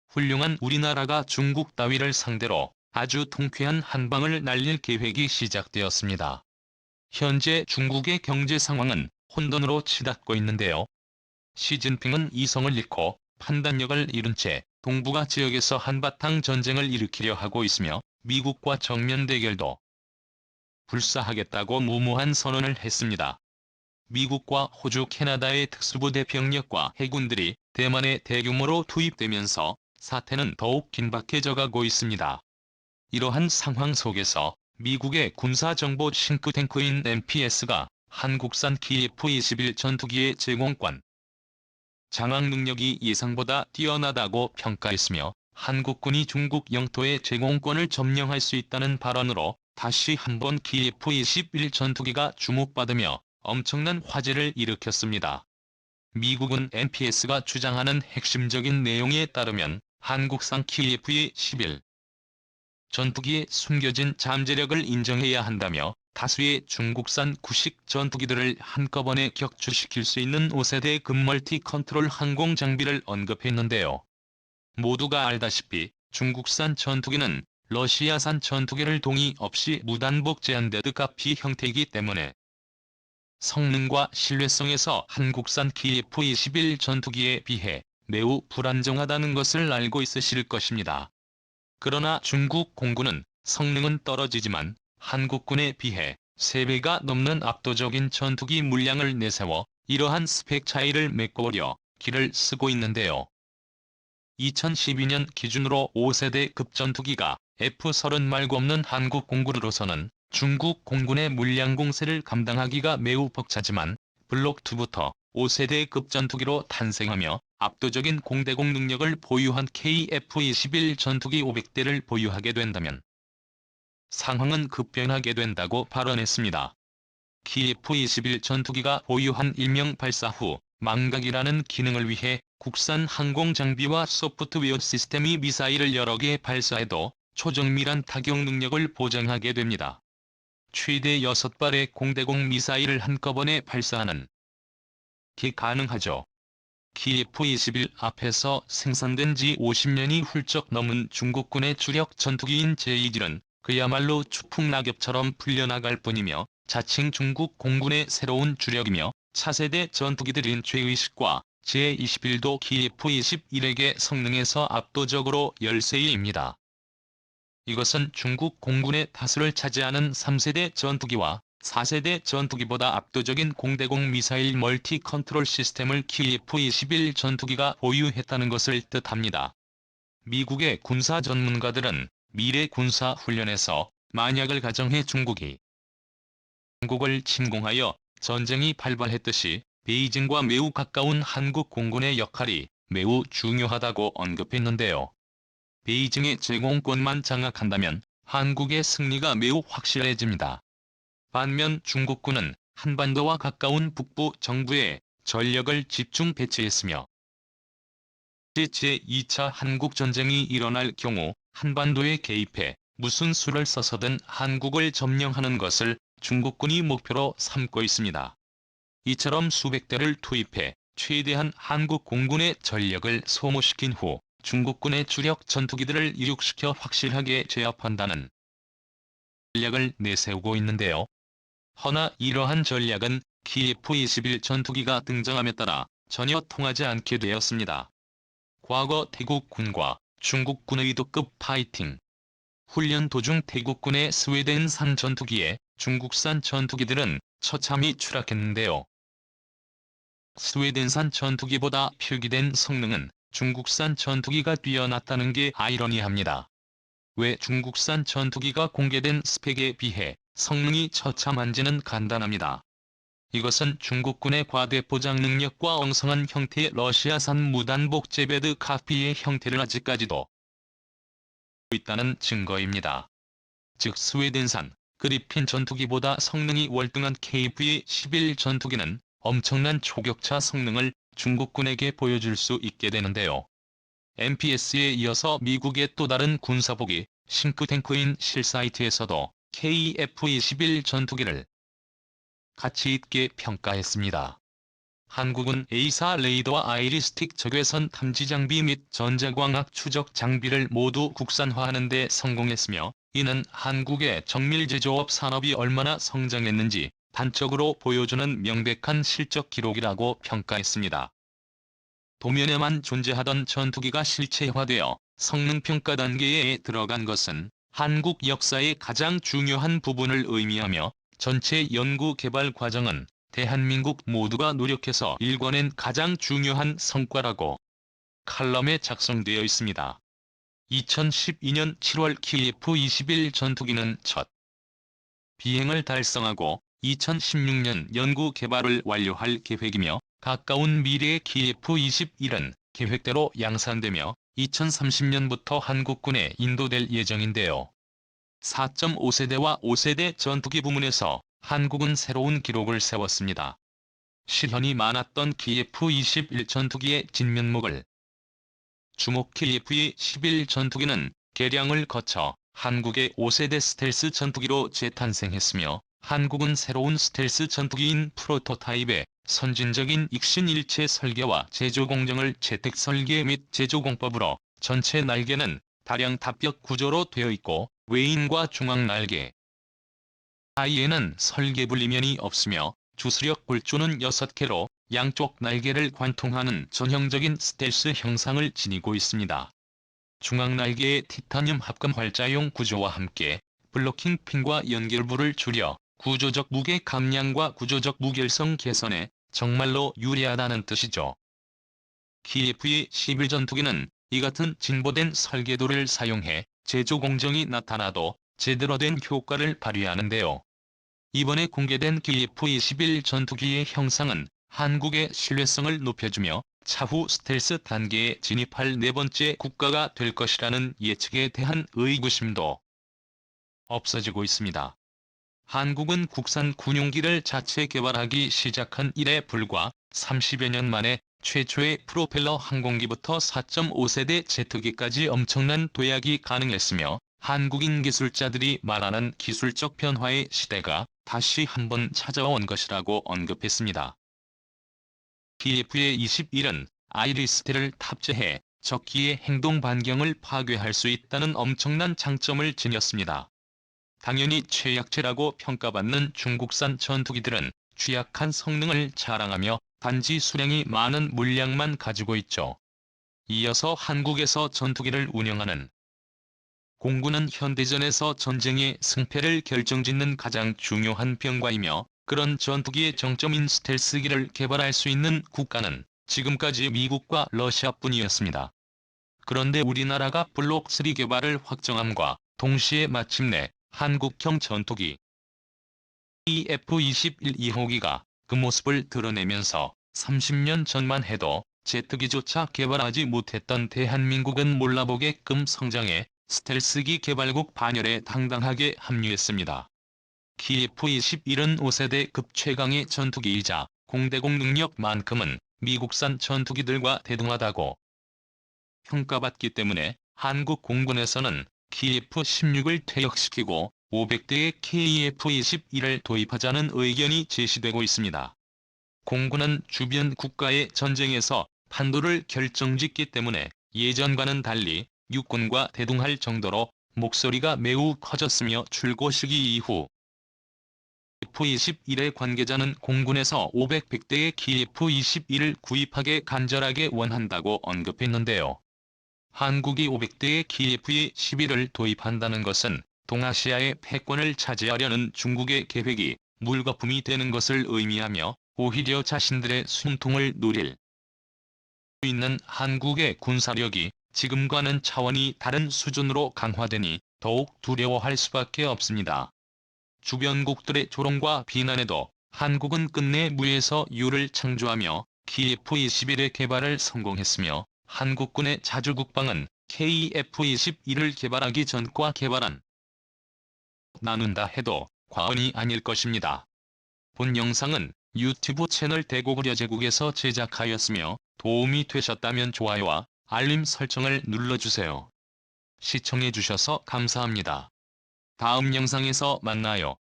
훌륭한 우리나라가 중국 따위를 상대로 아주 통쾌한 한방을 날릴 계획이 시작되었습니다. 현재 중국의 경제 상황은 혼돈으로 치닫고 있는데요. 시진핑은 이성을 잃고 판단력을 잃은 채 동북아 지역에서 한바탕 전쟁을 일으키려 하고 있으며 미국과 정면 대결도 불사하겠다고 무모한 선언을 했습니다. 미국과 호주, 캐나다의 특수부대 병력과 해군들이 대만에 대규모로 투입되면서 사태는 더욱 긴박해져 가고 있습니다. 이러한 상황 속에서 미국의 군사정보 싱크탱크인 NPS가 한국산 KF-21 전투기의 제공권, 장악 능력이 예상보다 뛰어나다고 평가했으며 한국군이 중국 영토의 제공권을 점령할 수 있다는 발언으로 다시 한번 KF-21 전투기가 주목받으며 엄청난 화제를 일으켰습니다. 미국은 NPS가 주장하는 핵심적인 내용에 따르면 한국산 KF-21 전투기의 숨겨진 잠재력을 인정해야 한다며 다수의 중국산 구식 전투기들을 한꺼번에 격추시킬 수 있는 5세대 급멀티 컨트롤 항공 장비를 언급했는데요. 모두가 알다시피 중국산 전투기는 러시아산 전투기를 동의 없이 무단복 제한되듯 카피 형태이기 때문에 성능과 신뢰성에서 한국산 KF-21 전투기에 비해 매우 불안정하다는 것을 알고 있으실 것입니다. 그러나 중국 공군은 성능은 떨어지지만 한국군에 비해 3배가 넘는 압도적인 전투기 물량을 내세워 이러한 스펙 차이를 메꿔오려 기를 쓰고 있는데요. 2012년 기준으로 5세대 급전투기가 F-30 말고 없는 한국 공군으로서는 중국 공군의 물량 공세를 감당하기가 매우 벅차지만 블록2부터 5세대 급전투기로 탄생하며 압도적인 공대공 능력을 보유한 KF-21 전투기 500대를 보유하게 된다면 상황은 급변하게 된다고 발언했습니다. KF-21 전투기가 보유한 일명 발사 후 망각이라는 기능을 위해 국산 항공 장비와 소프트웨어 시스템이 미사일을 여러 개 발사해도 초정밀한 타격 능력을 보장하게 됩니다. 최대 6발의 공대공 미사일을 한꺼번에 발사하는 게 가능하죠. KF-21 앞에서 생산된 지 50년이 훌쩍 넘은 중국군의 주력 전투기인 제2질은 그야말로 추풍낙엽처럼 풀려나갈 뿐이며 자칭 중국 공군의 새로운 주력이며 차세대 전투기들인 제20과 제21도 KF-21에게 성능에서 압도적으로 열세입니다. 이것은 중국 공군의 다수를 차지하는 3세대 전투기와 4세대 전투기보다 압도적인 공대공 미사일 멀티 컨트롤 시스템을 KF-21 전투기가 보유했다는 것을 뜻합니다. 미국의 군사 전문가들은 미래 군사 훈련에서 만약을 가정해 중국이 한국을 침공하여 전쟁이 발발했듯이 베이징과 매우 가까운 한국 공군의 역할이 매우 중요하다고 언급했는데요. 베이징의 제공권만 장악한다면 한국의 승리가 매우 확실해집니다. 반면 중국군은 한반도와 가까운 북부 정부에 전력을 집중 배치했으며 제2차 한국전쟁이 일어날 경우 한반도에 개입해 무슨 수를 써서든 한국을 점령하는 것을 중국군이 목표로 삼고 있습니다. 이처럼 수백 대를 투입해 최대한 한국 공군의 전력을 소모시킨 후 중국군의 주력 전투기들을 이륙시켜 확실하게 제압한다는 전략을 내세우고 있는데요. 허나 이러한 전략은 KF-21 전투기가 등장함에 따라 전혀 통하지 않게 되었습니다. 과거 태국군과 중국군의 도급 파이팅 훈련 도중 태국군의 스웨덴산 전투기에 중국산 전투기들은 처참히 추락했는데요. 스웨덴산 전투기보다 표기된 성능은 중국산 전투기가 뛰어났다는 게 아이러니합니다. 왜 중국산 전투기가 공개된 스펙에 비해 성능이 처참한지는 간단합니다. 이것은 중국군의 과대 보장 능력과 엉성한 형태의 러시아산 무단복 제베드 카피의 형태를 아직까지도 있다는 증거입니다. 즉 스웨덴산 그리핀 전투기보다 성능이 월등한 KF-21 전투기는 엄청난 초격차 성능을 중국군에게 보여줄 수 있게 되는데요. NPS에 이어서 미국의 또 다른 군사보기 싱크탱크인 실사이트에서도 KF-21 전투기를 가치 있게 평가했습니다. 한국은 A사 레이더와 아이리스틱 적외선 탐지 장비 및 전자광학 추적 장비를 모두 국산화하는 데 성공했으며, 이는 한국의 정밀 제조업 산업이 얼마나 성장했는지 단적으로 보여주는 명백한 실적 기록이라고 평가했습니다. 도면에만 존재하던 전투기가 실체화되어 성능평가 단계에 들어간 것은 한국 역사의 가장 중요한 부분을 의미하며, 전체 연구 개발 과정은 대한민국 모두가 노력해서 일궈낸 가장 중요한 성과라고 칼럼에 작성되어 있습니다. 2012년 7월 KF-21 전투기는 첫 비행을 달성하고 2016년 연구 개발을 완료할 계획이며, 가까운 미래의 KF-21은 계획대로 양산되며 2030년부터 한국군에 인도될 예정인데요. 4.5세대와 5세대 전투기 부문에서 한국은 새로운 기록을 세웠습니다. 실현이 많았던 KF-21 전투기의 진면목을 주목. KF-21 전투기는 개량을 거쳐 한국의 5세대 스텔스 전투기로 재탄생했으며, 한국은 새로운 스텔스 전투기인 프로토타입의 선진적인 익신일체 설계와 제조 공정을 재택 설계 및 제조 공법으로 전체 날개는 다량 답벽 구조로 되어 있고, 외인과 중앙 날개 사이에는 설계 분리면이 없으며, 주수력 골조는 6개로 양쪽 날개를 관통하는 전형적인 스텔스 형상을 지니고 있습니다. 중앙 날개의 티타늄 합금 활자용 구조와 함께 블로킹 핀과 연결부를 줄여 구조적 무게 감량과 구조적 무결성 개선에 정말로 유리하다는 뜻이죠. KF-21 전투기는 이 같은 진보된 설계도를 사용해 제조 공정이 나타나도 제대로 된 효과를 발휘하는데요. 이번에 공개된 KF-21 전투기의 형상은 한국의 신뢰성을 높여주며 차후 스텔스 단계에 진입할 네 번째 국가가 될 것이라는 예측에 대한 의구심도 없어지고 있습니다. 한국은 국산 군용기를 자체 개발하기 시작한 이래 불과 30여 년 만에 최초의 프로펠러 항공기부터 4.5세대 제트기까지 엄청난 도약이 가능했으며, 한국인 기술자들이 말하는 기술적 변화의 시대가 다시 한번 찾아온 것이라고 언급했습니다. KF-21은 아이리스텔을 탑재해 적기의 행동 반경을 파괴할 수 있다는 엄청난 장점을 지녔습니다. 당연히 최약체라고 평가받는 중국산 전투기들은 취약한 성능을 자랑하며 단지 수량이 많은 물량만 가지고 있죠. 이어서 한국에서 전투기를 운영하는 공군은 현대전에서 전쟁의 승패를 결정짓는 가장 중요한 병과이며, 그런 전투기의 정점인 스텔스기를 개발할 수 있는 국가는 지금까지 미국과 러시아뿐이었습니다. 그런데 우리나라가 블록 3 개발을 확정함과 동시에 마침내 한국형 전투기 KF-21 2호기가 그 모습을 드러내면서 30년 전만 해도 제트기조차 개발하지 못했던 대한민국은 몰라보게끔 성장해 스텔스기 개발국 반열에 당당하게 합류했습니다. KF-21은 5세대급 최강의 전투기이자 공대공 능력만큼은 미국산 전투기들과 대등하다고 평가받기 때문에 한국 공군에서는 KF-16을 퇴역시키고 500대의 KF-21을 도입하자는 의견이 제시되고 있습니다. 공군은 주변 국가의 전쟁에서 판도를 결정짓기 때문에 예전과는 달리 육군과 대등할 정도로 목소리가 매우 커졌으며, 출고 시기 이후 KF-21의 관계자는 공군에서 500대의 KF-21을 구입하게 간절하게 원한다고 언급했는데요. 한국이 500대의 KF-21을 도입한다는 것은 동아시아의 패권을 차지하려는 중국의 계획이 물거품이 되는 것을 의미하며, 오히려 자신들의 숨통을 노릴 수 있는 한국의 군사력이 지금과는 차원이 다른 수준으로 강화되니 더욱 두려워할 수밖에 없습니다. 주변국들의 조롱과 비난에도 한국은 끝내 무에서 유를 창조하며 KF-21의 개발을 성공했으며, 한국군의 자주국방은 KF-21을 개발하기 전과 개발한 나눈다 해도 과언이 아닐 것입니다. 본 영상은 유튜브 채널 대고구려 제국에서 제작하였으며, 도움이 되셨다면 좋아요와 알림 설정을 눌러주세요. 시청해주셔서 감사합니다. 다음 영상에서 만나요.